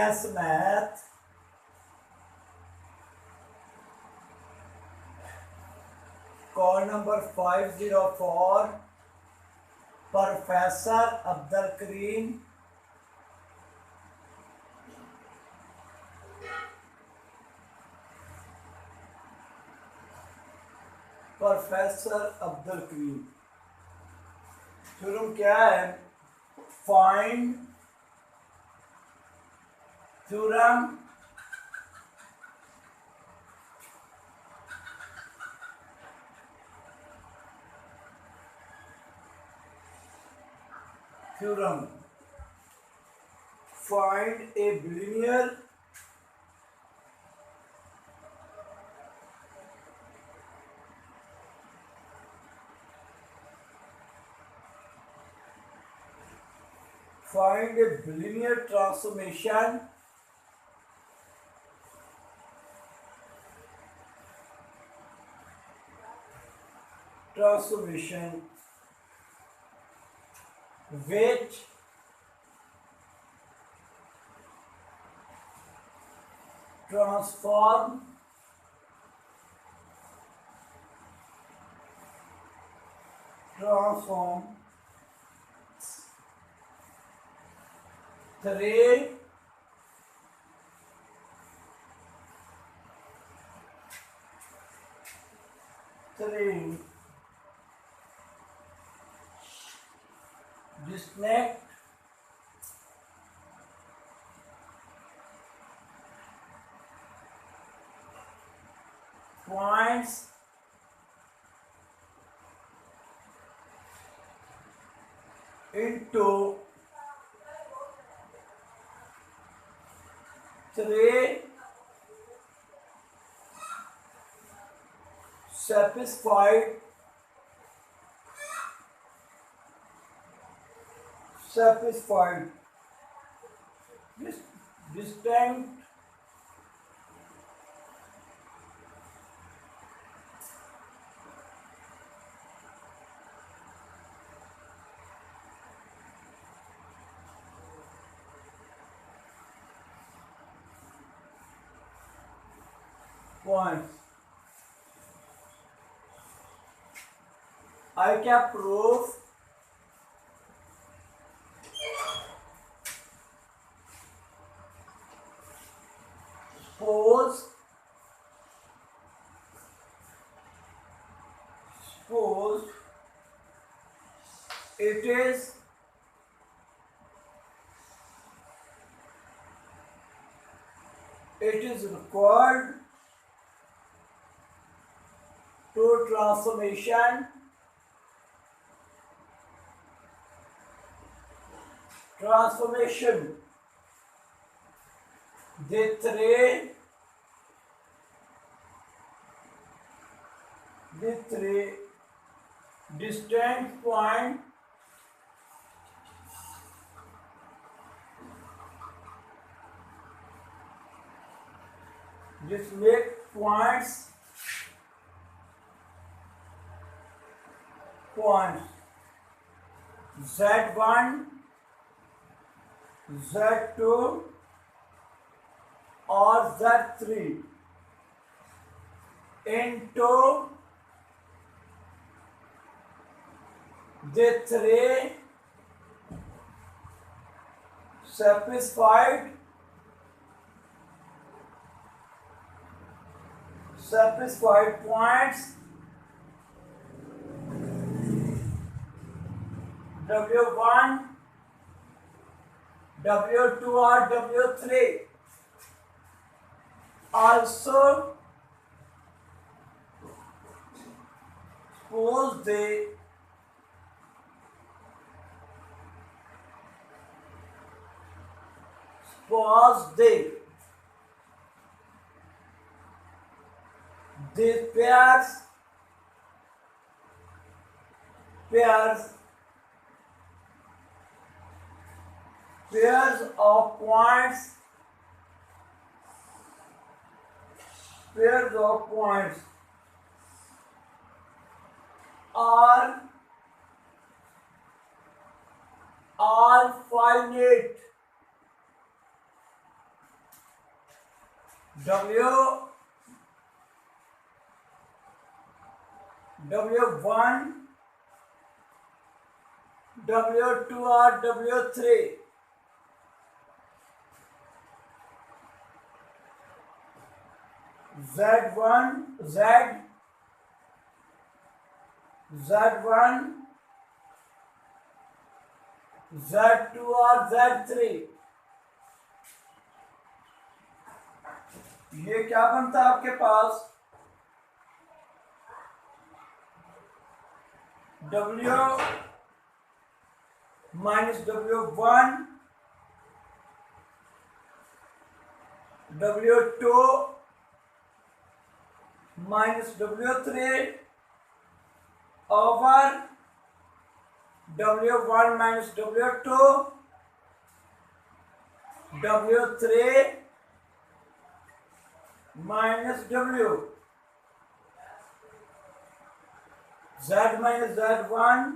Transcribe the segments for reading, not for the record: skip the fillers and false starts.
BS Math call number 504 Professor Abdul Kareem. Professor Abdul Kareem. Theorem क्या है? Find theorem find a bilinear find a linear transformation which transform three distinct points into three satisfied distinct points. I can prove suppose it is required to transformation the three distinct point points Z1, Z2 or Z3 into the three satisfied points W1, W2 or W3. Also, suppose they pairs of points are all finite W W1 W2 और W3 Z1 Z1 Z2 और Z3 ये क्या बनता है आपके पास W minus W1 W2 minus W3 over W1 minus W2 W3 minus W Z minus Z1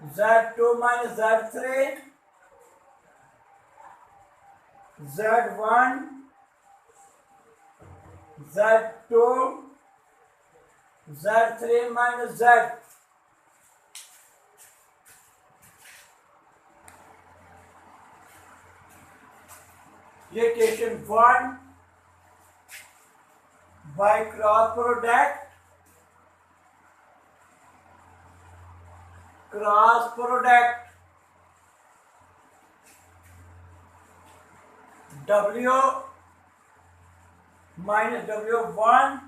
Z2 minus Z3 Z1 Z2 Z3 minus Z ये question 1 by cross product W minus W1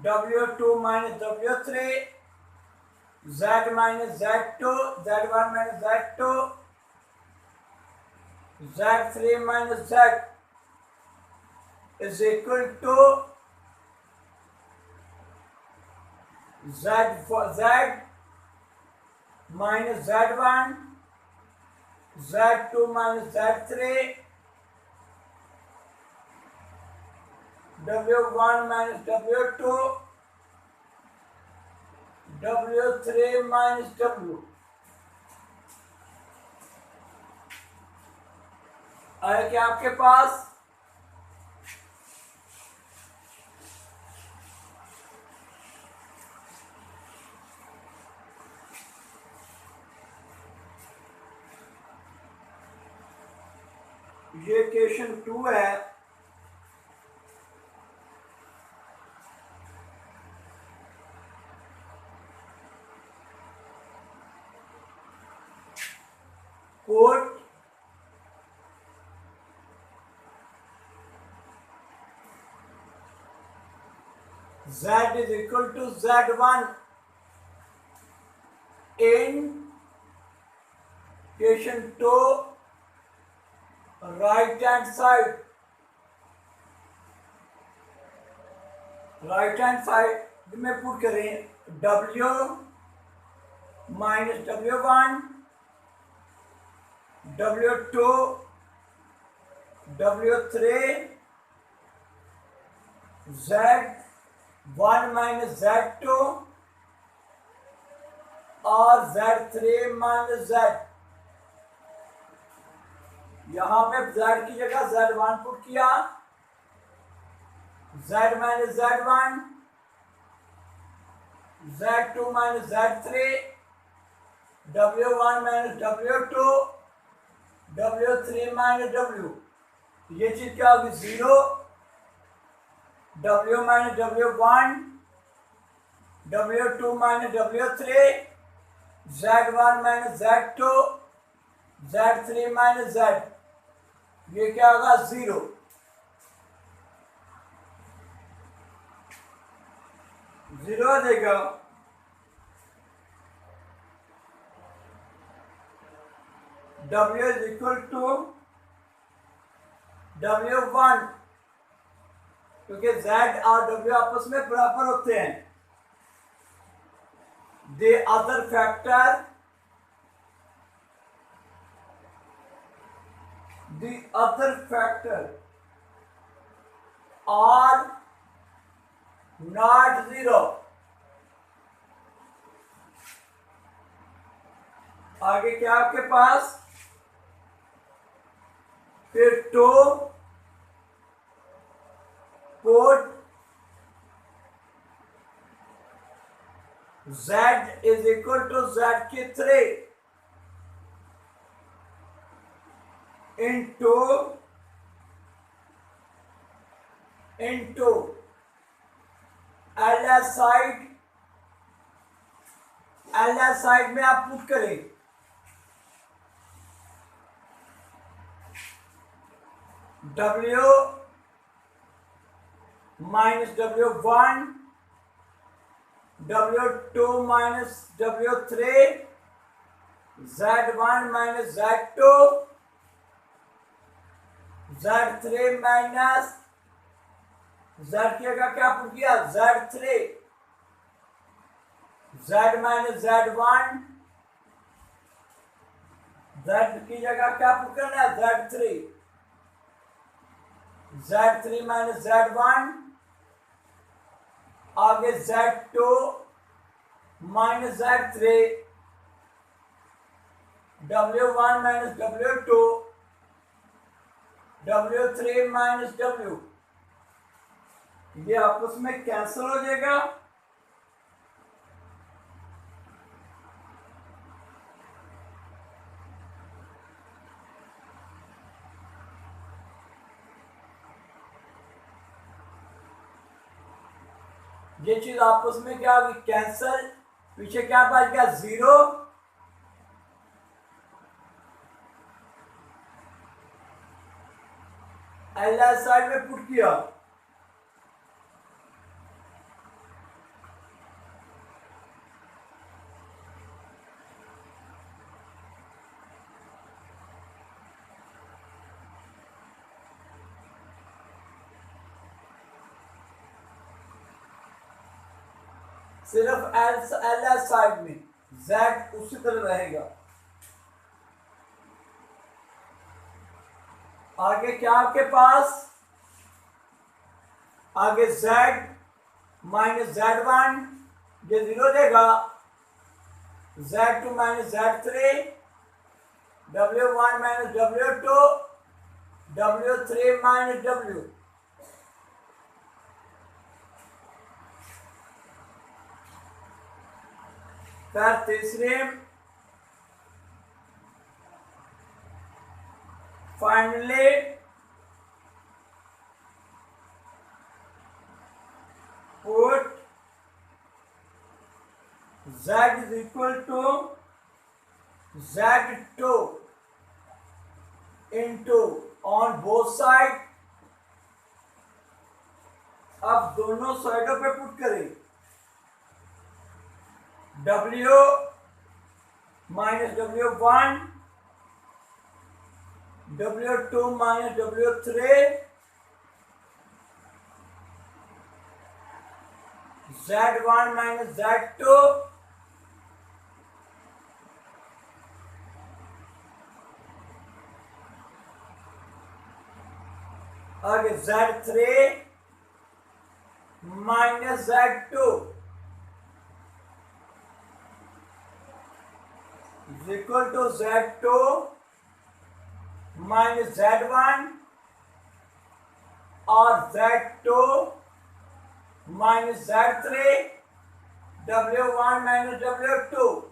W2 minus W3 Z minus Z2 Z1 minus Z2 Z3 minus Z is equal to Z minus Z1 Z2 minus Z3 W1 minus W2 W3 minus W आया क्या आपके पास ये question 2 है coat Z is equal to Z1 in question 2 right hand side में put करें W minus W1 W2 W3 Z1 minus Z2 और Z3 minus Z यहां पे Z की जगह Z1 पुट किया Z minus Z1 Z2 minus Z3 W1 minus W2 W3 minus W ये चीज क्या होगी 0 W minus W1 W2 minus W3 Z1 minus Z2 Z3 minus Z ये क्या होगा 0 0 देगा W is equal to W1 क्योंकि Z और W आपस में बराबर होते हैं the other factor are not 0 आगे क्या आपके पास फिर to put z is equal to z की 3 इंटू एल साइड में आप पुट करें W minus W1 W2 minus W3 Z1 minus Z2 Z3 minus Z की जगह क्या पुट किया Z3 Z minus Z1 Z की जगह क्या पुट करना है Z3 Z3 माइनस Z1 आगे Z2 minus Z3 W1 minus W2 W3 minus W ये आपस में कैंसिल हो जाएगा ये चीज आपस में क्या होगी कैंसल पीछे क्या बच गया 0 एल साइड में पुट किया सिर्फ एल साइड में Z उसी तरह रहेगा आगे क्या आपके पास आगे Z माइनस Z1 ये 0 देगा Z2 minus Z3 W1 minus W2 W3 minus W फिर तीसरे finally put Z is equal to Z2 into on both side अब दोनों साइडों पे पुट करें W minus W1 W2 minus W3 Z1 minus Z2 आगे Z3 minus Z2 is equal to Z2 minus Z1 और Z2 minus Z3 W1 minus W2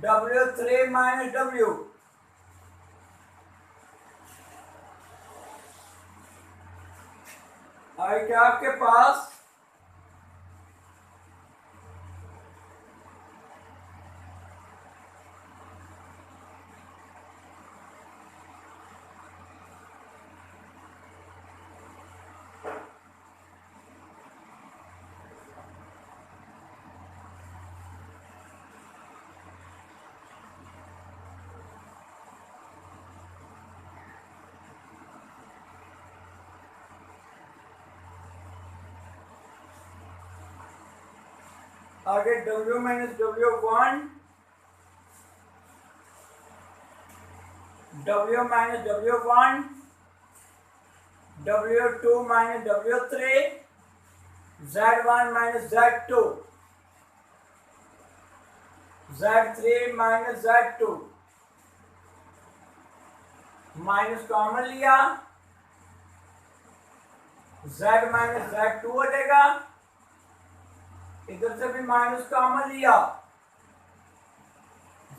W3 minus W आए क्या आपके पास आगे W minus W1 W minus W1 W2 minus W3 Z1 minus Z2 Z3 minus Z2 minus common लिया, z minus z2 हटेगा, इधर से भी माइनस कॉमन लिया,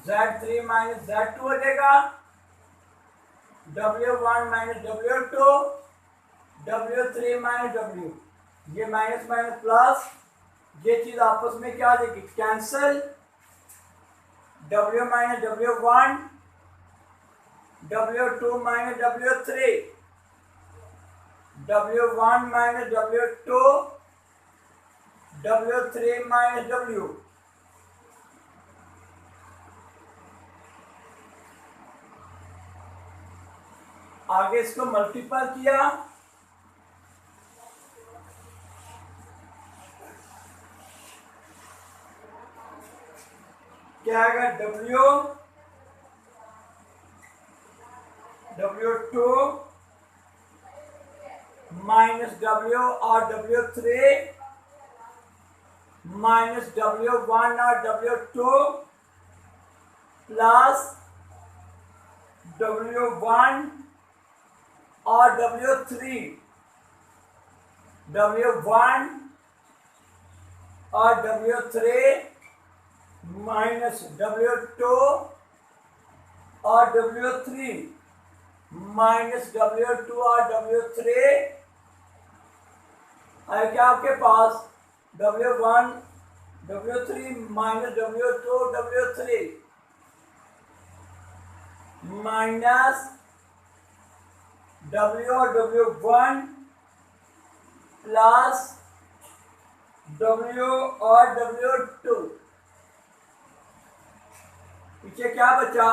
z3 माइनस z2 हटेगा, w1 minus w2, w3 minus w, ये minus minus plus, ये चीज आपस में क्या देगी, cancel, w minus w1, w2 minus w3, w1 minus w2, w3 minus w, आगे इसको मल्टीपल किया, क्या आएगा, w2 माइनस w और w3 माइनस w1 और w2 प्लस w1 और w3, w1 और w3 माइनस w2 और w3 माइनस w2 और w3, है क्या आपके पास, w1 w3 minus w2 w3 minus w और w1 प्लस w और w2, पीछे क्या बचा,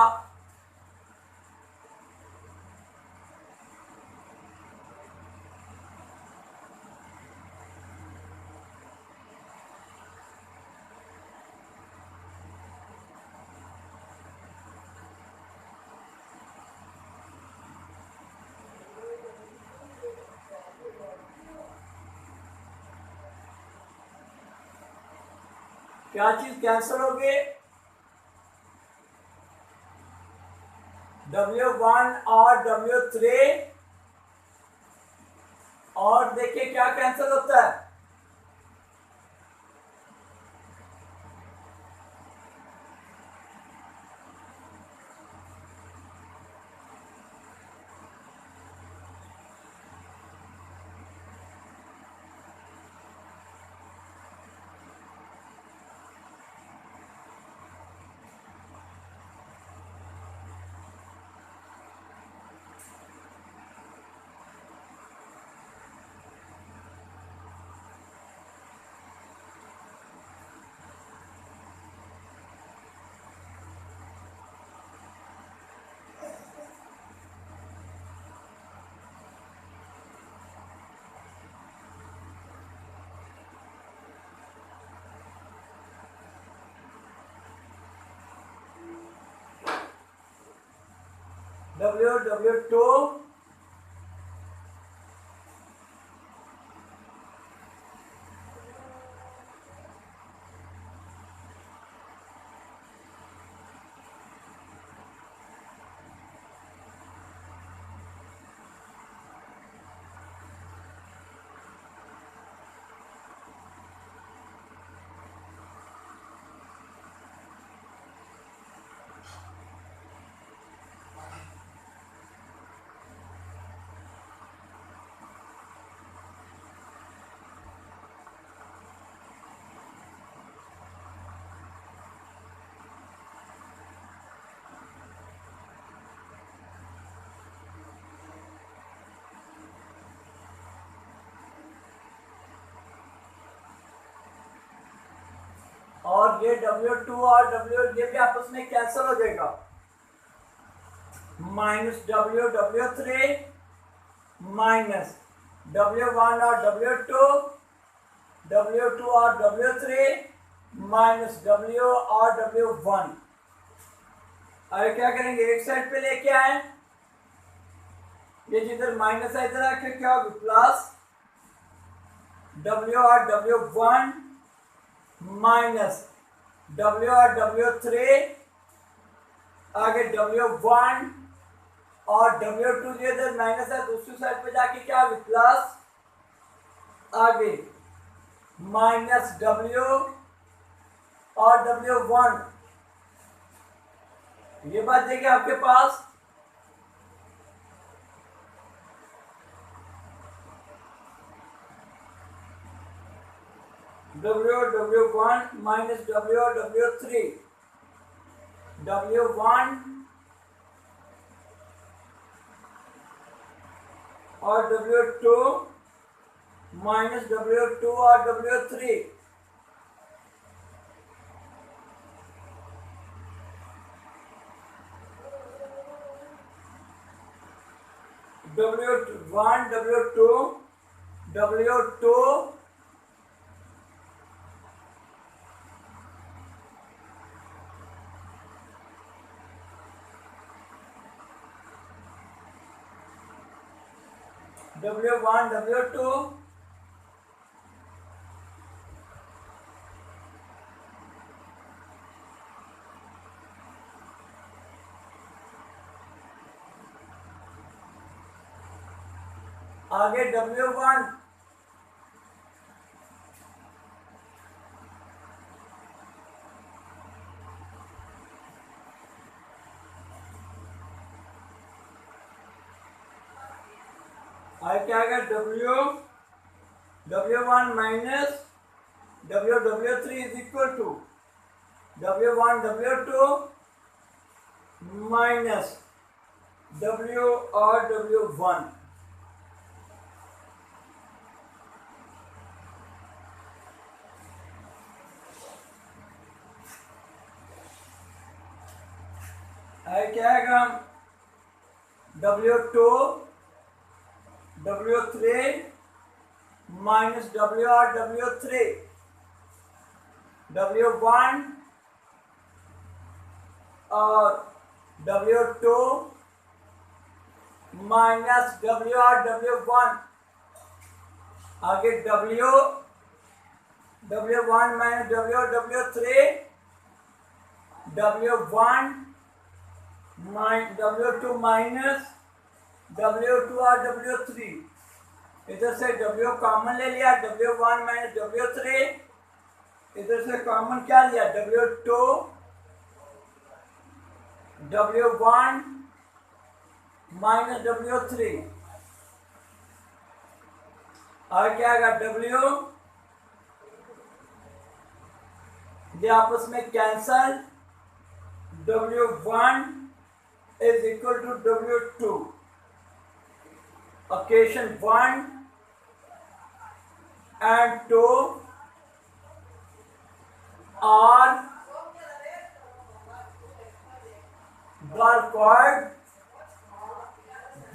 क्या चीज कैंसिल हो गई, w1 और w3, और देखिए क्या कैंसिल होता है, w2 और ये w2 और w ये भी आपस में कैंसिल हो जाएगा, माइनस w3 माइनस w1 और w2 और w3 माइनस w और w1, अरे क्या करेंगे, एक साइड पे लेके आए, ये जिधर माइनस है इधर आके क्या होगा, प्लस w और w1 माइनस w और w3, आगे w1 और W2 जो इधर माइनस है दूसरी साइड पे जाके क्या होगी प्लस, आगे माइनस W और W1, ये बात देखिए आपके पास W1 माइनस W और W3, W1 और W2 माइनस W2 और W3, W1 W2 W2 W1 W2 आगे W1 आगे क्या आएगा W1 minus W3 is equal to W1 W2 minus W और W1, क्या आएगा W2 W3 माइनस W और W3, W1 और W2 माइनस W और W1, आगे W1 माइनस W और W3, W1 W2 minus W2 और W3, इधर से W कॉमन ले लिया, W1 माइनस W3, इधर से कॉमन क्या लिया W2 W1 माइनस W3, और क्या आएगा W, ये आपस में cancel, W1 is equal to W2, occasion 1 and 2 are called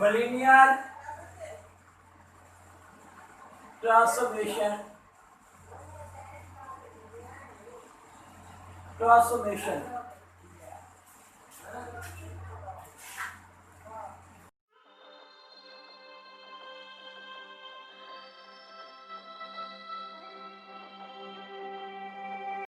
bilinear transformation.